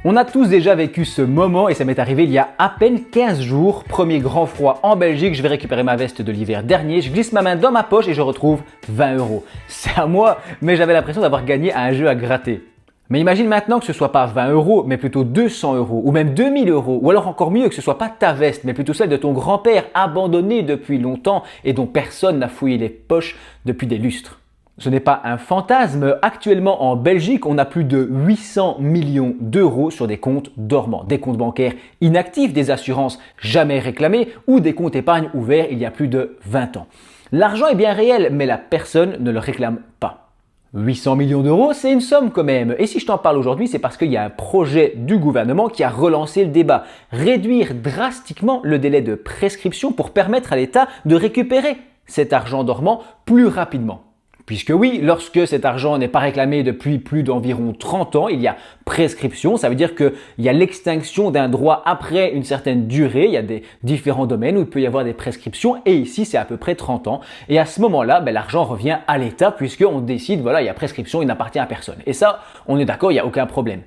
On a tous déjà vécu ce moment et ça m'est arrivé il y a à peine 15 jours. Premier grand froid en Belgique, je vais récupérer ma veste de l'hiver dernier, je glisse ma main dans ma poche et je retrouve 20 €. C'est à moi, mais j'avais l'impression d'avoir gagné à un jeu à gratter. Mais imagine maintenant que ce soit pas 20 €, mais plutôt 200 € ou même 2000 €, ou alors encore mieux que ce soit pas ta veste, mais plutôt celle de ton grand-père abandonné depuis longtemps et dont personne n'a fouillé les poches depuis des lustres. Ce n'est pas un fantasme, actuellement en Belgique, on a plus de 800 millions d'euros sur des comptes dormants, des comptes bancaires inactifs, des assurances jamais réclamées ou des comptes épargne ouverts il y a plus de 20 ans. L'argent est bien réel, mais la personne ne le réclame pas. 800 millions d'euros, c'est une somme quand même. Et si je t'en parle aujourd'hui, c'est parce qu'il y a un projet du gouvernement qui a relancé le débat. Réduire drastiquement le délai de prescription pour permettre à l'État de récupérer cet argent dormant plus rapidement. Puisque oui, lorsque cet argent n'est pas réclamé depuis plus d'environ 30 ans, il y a prescription. Ça veut dire qu'il y a l'extinction d'un droit après une certaine durée. Il y a des différents domaines où il peut y avoir des prescriptions et ici, c'est à peu près 30 ans. Et à ce moment-là, l'argent revient à l'État puisqu'on décide, voilà, il y a prescription, il n'appartient à personne. Et ça, on est d'accord, il n'y a aucun problème.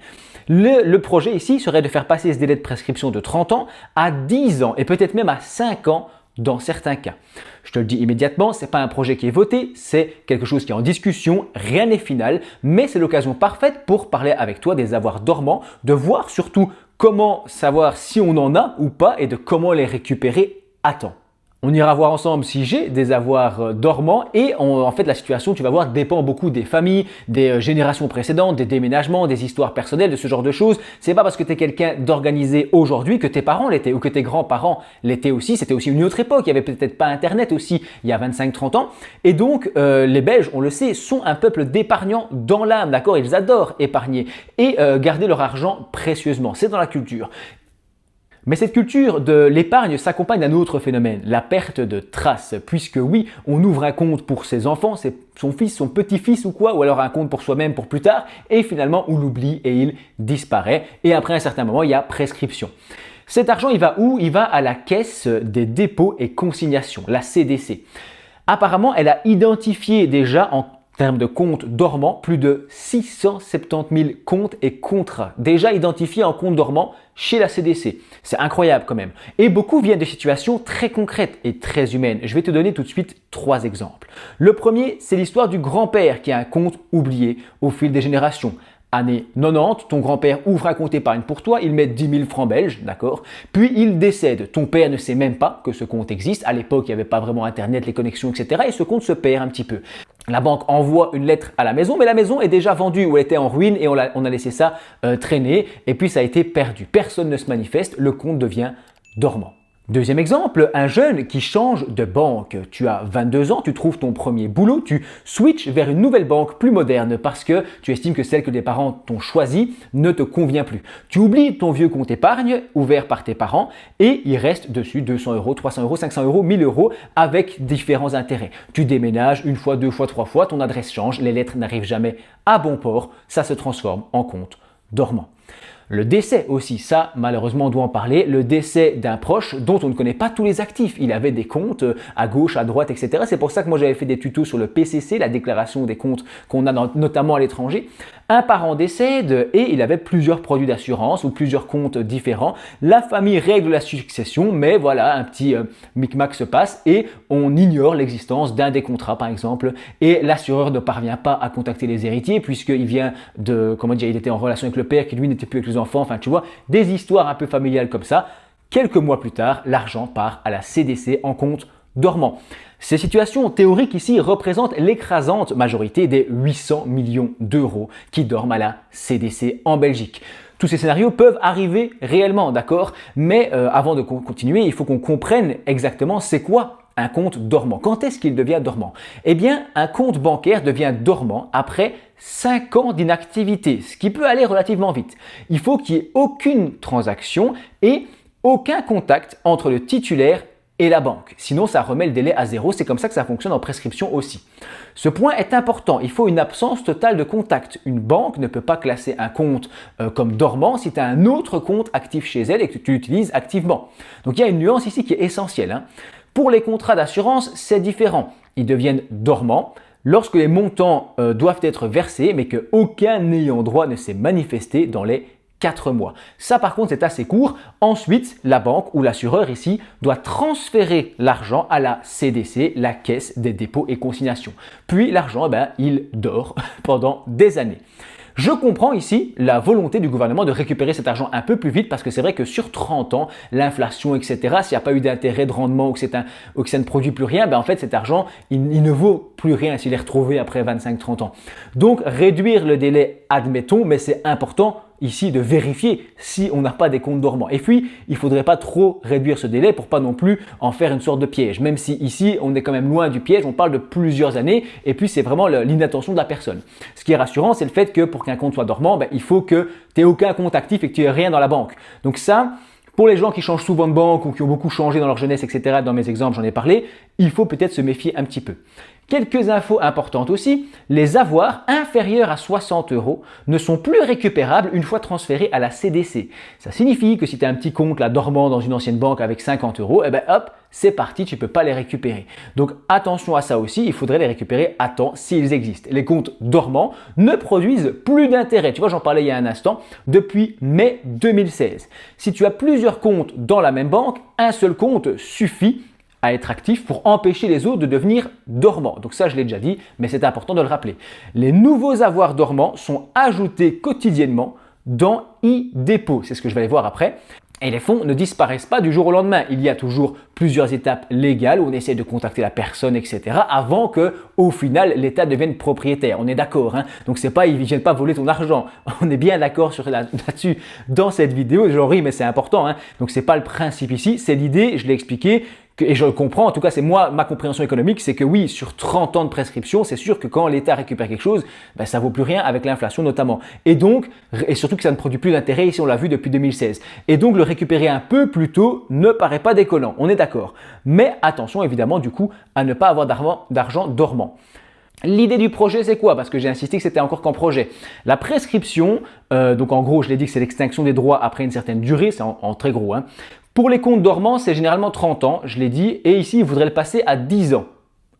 Le projet ici serait de faire passer ce délai de prescription de 30 ans à 10 ans et peut-être même à 5 ans dans certains cas. Je te le dis immédiatement, ce n'est pas un projet qui est voté, c'est quelque chose qui est en discussion, rien n'est final, mais c'est l'occasion parfaite pour parler avec toi des avoirs dormants, de voir surtout comment savoir si on en a ou pas et de comment les récupérer à temps. On ira voir ensemble si j'ai des avoirs dormants et en fait la situation, tu vas voir, dépend beaucoup des familles, des générations précédentes, des déménagements, des histoires personnelles, de ce genre de choses. C'est pas parce que tu es quelqu'un d'organisé aujourd'hui que tes parents l'étaient ou que tes grands-parents l'étaient aussi. C'était aussi une autre époque, il n'y avait peut-être pas Internet aussi il y a 25-30 ans. Et donc les Belges, on le sait, sont un peuple d'épargnants dans l'âme, d'accord? Ils adorent épargner et garder leur argent précieusement. C'est dans la culture. Mais cette culture de l'épargne s'accompagne d'un autre phénomène, la perte de traces. Puisque oui, on ouvre un compte pour ses enfants, son fils, son petit-fils ou quoi, ou alors un compte pour soi-même pour plus tard, et finalement on l'oublie et il disparaît. Et après un certain moment, il y a prescription. Cet argent, il va où? Il va à la caisse des dépôts et consignations, la CDC. Apparemment, elle a identifié déjà en termes de comptes dormants, plus de 670 000 comptes et contrats déjà identifiés en compte dormant chez la CDC. C'est incroyable quand même. Et beaucoup viennent de situations très concrètes et très humaines. Je vais te donner tout de suite 3 exemples. Le premier, c'est l'histoire du grand-père qui a un compte oublié au fil des générations. Année 90, ton grand-père ouvre un compte épargne pour toi, il met 10 000 francs belges, d'accord? Puis il décède. Ton père ne sait même pas que ce compte existe. À l'époque, il n'y avait pas vraiment Internet, les connexions, etc. Et ce compte se perd un petit peu. La banque envoie une lettre à la maison, mais la maison est déjà vendue ou elle était en ruine et on a laissé ça traîner et puis ça a été perdu. Personne ne se manifeste, le compte devient dormant. Deuxième exemple, un jeune qui change de banque. Tu as 22 ans, tu trouves ton premier boulot, tu switches vers une nouvelle banque plus moderne parce que tu estimes que celle que tes parents t'ont choisie ne te convient plus. Tu oublies ton vieux compte épargne ouvert par tes parents et il reste dessus 200 €, 300 €, 500 €, 1000 € avec différents intérêts. Tu déménages une fois, 2 fois, 3 fois, ton adresse change, les lettres n'arrivent jamais à bon port, ça se transforme en compte dormant. Le décès aussi, ça malheureusement on doit en parler, le décès d'un proche dont on ne connaît pas tous les actifs. Il avait des comptes à gauche, à droite, etc. C'est pour ça que moi j'avais fait des tutos sur le PCC, la déclaration des comptes qu'on a notamment à l'étranger. Un parent décède et il avait plusieurs produits d'assurance ou plusieurs comptes différents. La famille règle la succession, mais voilà, un petit micmac se passe et on ignore l'existence d'un des contrats par exemple et l'assureur ne parvient pas à contacter les héritiers puisqu'il vient de, il était en relation avec le père qui lui n'était plus avec les enfants, enfin tu vois, des histoires un peu familiales comme ça. Quelques mois plus tard, l'argent part à la CDC en compte dormant. Ces situations théoriques ici représentent l'écrasante majorité des 800 millions d'euros qui dorment à la CDC en Belgique. Tous ces scénarios peuvent arriver réellement, d'accord? Mais avant de continuer, il faut qu'on comprenne exactement c'est quoi un compte dormant. Quand est-ce qu'il devient dormant? Eh bien, un compte bancaire devient dormant après 5 ans d'inactivité, ce qui peut aller relativement vite. Il faut qu'il n'y ait aucune transaction et aucun contact entre le titulaire et la banque. Sinon, ça remet le délai à 0. C'est comme ça que ça fonctionne en prescription aussi. Ce point est important. Il faut une absence totale de contact. Une banque ne peut pas classer un compte comme dormant si tu as un autre compte actif chez elle et que tu l'utilises activement. Donc, il y a une nuance ici qui est essentielle. Pour les contrats d'assurance, c'est différent. Ils deviennent dormants lorsque les montants doivent être versés mais qu'aucun ayant droit ne s'est manifesté dans les 4 mois. Ça par contre c'est assez court. Ensuite, la banque ou l'assureur ici doit transférer l'argent à la CDC, la Caisse des dépôts et consignations. Puis l'argent, il dort pendant des années. Je comprends ici la volonté du gouvernement de récupérer cet argent un peu plus vite parce que c'est vrai que sur 30 ans, l'inflation, etc., s'il n'y a pas eu d'intérêt, de rendement ou que ça ne produit plus rien, en fait cet argent, il ne vaut plus rien s'il est retrouvé après 25-30 ans. Donc réduire le délai, admettons, mais c'est important ici de vérifier si on n'a pas des comptes dormants. Et puis, il ne faudrait pas trop réduire ce délai pour pas non plus en faire une sorte de piège. Même si ici, on est quand même loin du piège, on parle de plusieurs années et puis c'est vraiment l'inattention de la personne. Ce qui est rassurant, c'est le fait que pour qu'un compte soit dormant, il faut que tu n'aies aucun compte actif et que tu n'aies rien dans la banque. Donc ça, pour les gens qui changent souvent de banque ou qui ont beaucoup changé dans leur jeunesse, etc., dans mes exemples, j'en ai parlé, il faut peut-être se méfier un petit peu. Quelques infos importantes aussi, les avoirs inférieurs à 60 € ne sont plus récupérables une fois transférés à la CDC. Ça signifie que si tu as un petit compte là dormant dans une ancienne banque avec 50 €, hop, c'est parti, tu ne peux pas les récupérer. Donc attention à ça aussi, il faudrait les récupérer à temps s'ils existent. Les comptes dormants ne produisent plus d'intérêt. Tu vois, j'en parlais il y a un instant, depuis mai 2016. Si tu as plusieurs comptes dans la même banque, un seul compte suffit à être actif pour empêcher les autres de devenir dormants. Donc ça, je l'ai déjà dit, mais c'est important de le rappeler. Les nouveaux avoirs dormants sont ajoutés quotidiennement dans e-dépôt. C'est ce que je vais aller voir après. Et les fonds ne disparaissent pas du jour au lendemain. Il y a toujours plusieurs étapes légales où on essaie de contacter la personne, etc. avant que, au final, l'État devienne propriétaire. On est d'accord, hein? Donc c'est pas, ils ne viennent pas voler ton argent. On est bien d'accord là-dessus dans cette vidéo. J'en ris, mais c'est important, hein? Donc c'est pas le principe ici, c'est l'idée, je l'ai expliqué. Et je le comprends, en tout cas c'est moi, ma compréhension économique, c'est que oui, sur 30 ans de prescription, c'est sûr que quand l'État récupère quelque chose, ça vaut plus rien avec l'inflation notamment. Et surtout que ça ne produit plus d'intérêt, ici on l'a vu depuis 2016. Et donc le récupérer un peu plus tôt ne paraît pas déconnant, on est d'accord. Mais attention évidemment du coup à ne pas avoir d'argent dormant. L'idée du projet, c'est quoi? Parce que j'ai insisté que c'était encore qu'en projet. La prescription, donc en gros, je l'ai dit que c'est l'extinction des droits après une certaine durée, c'est en très gros, hein. Pour les comptes dormants, c'est généralement 30 ans, je l'ai dit, et ici, il voudrait le passer à 10 ans,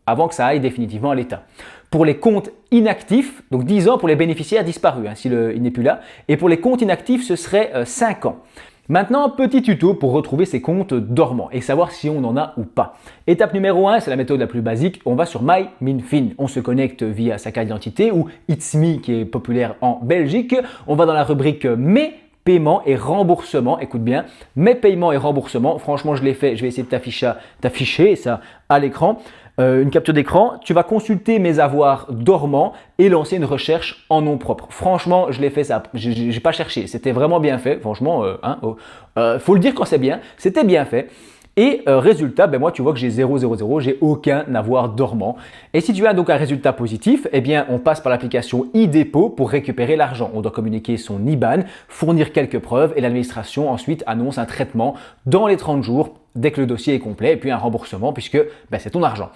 avant que ça aille définitivement à l'État. Pour les comptes inactifs, donc 10 ans pour les bénéficiaires disparus, hein, s'il n'est plus là, et pour les comptes inactifs, ce serait 5 ans. Maintenant, petit tuto pour retrouver ces comptes dormants et savoir si on en a ou pas. Étape numéro 1, c'est la méthode la plus basique, on va sur MyMinFin. On se connecte via sa carte d'identité ou It's Me qui est populaire en Belgique. On va dans la rubrique Mes paiements et remboursements. Écoute bien, mes paiements et remboursements. Franchement, je l'ai fait. Je vais essayer de t'afficher ça à l'écran. Une capture d'écran. Tu vas consulter mes avoirs dormants et lancer une recherche en nom propre. Franchement, je l'ai fait ça. J'ai pas cherché. C'était vraiment bien fait. Franchement, faut le dire quand c'est bien. C'était bien fait. Et résultat, moi tu vois que j'ai 0,00, j'ai aucun avoir dormant. Et si tu as donc un résultat positif, on passe par l'application e-dépôt pour récupérer l'argent. On doit communiquer son IBAN, fournir quelques preuves et l'administration ensuite annonce un traitement dans les 30 jours dès que le dossier est complet et puis un remboursement puisque c'est ton argent.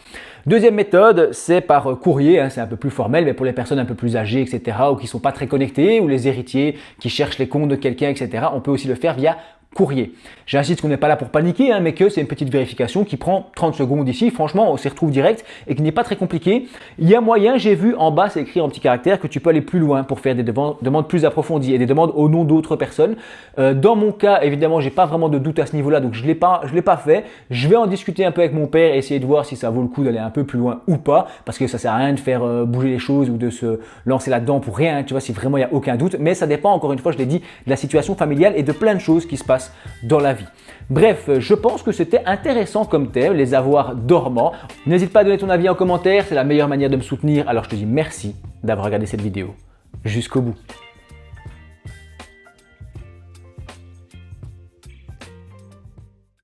Deuxième méthode, c'est par courrier, hein, c'est un peu plus formel, mais pour les personnes un peu plus âgées, etc. ou qui ne sont pas très connectées ou les héritiers qui cherchent les comptes de quelqu'un, etc. On peut aussi le faire via courrier. J'insiste qu'on n'est pas là pour paniquer, hein, mais que c'est une petite vérification qui prend 30 secondes ici. Franchement, on s'y retrouve direct et qui n'est pas très compliqué. Il y a moyen, j'ai vu en bas, c'est écrit en petits caractères, que tu peux aller plus loin pour faire des demandes plus approfondies et des demandes au nom d'autres personnes. Dans mon cas, évidemment, j'ai pas vraiment de doute à ce niveau-là, donc je l'ai pas fait. Je vais en discuter un peu avec mon père et essayer de voir si ça vaut le coup d'aller un peu plus loin ou pas, parce que ça sert à rien de faire bouger les choses ou de se lancer là-dedans pour rien, hein, tu vois, si vraiment il n'y a aucun doute. Mais ça dépend, encore une fois, je l'ai dit, de la situation familiale et de plein de choses qui se passent dans la vie. Bref, je pense que c'était intéressant comme thème, les avoirs dormants. N'hésite pas à donner ton avis en commentaire, c'est la meilleure manière de me soutenir. Alors je te dis merci d'avoir regardé cette vidéo jusqu'au bout.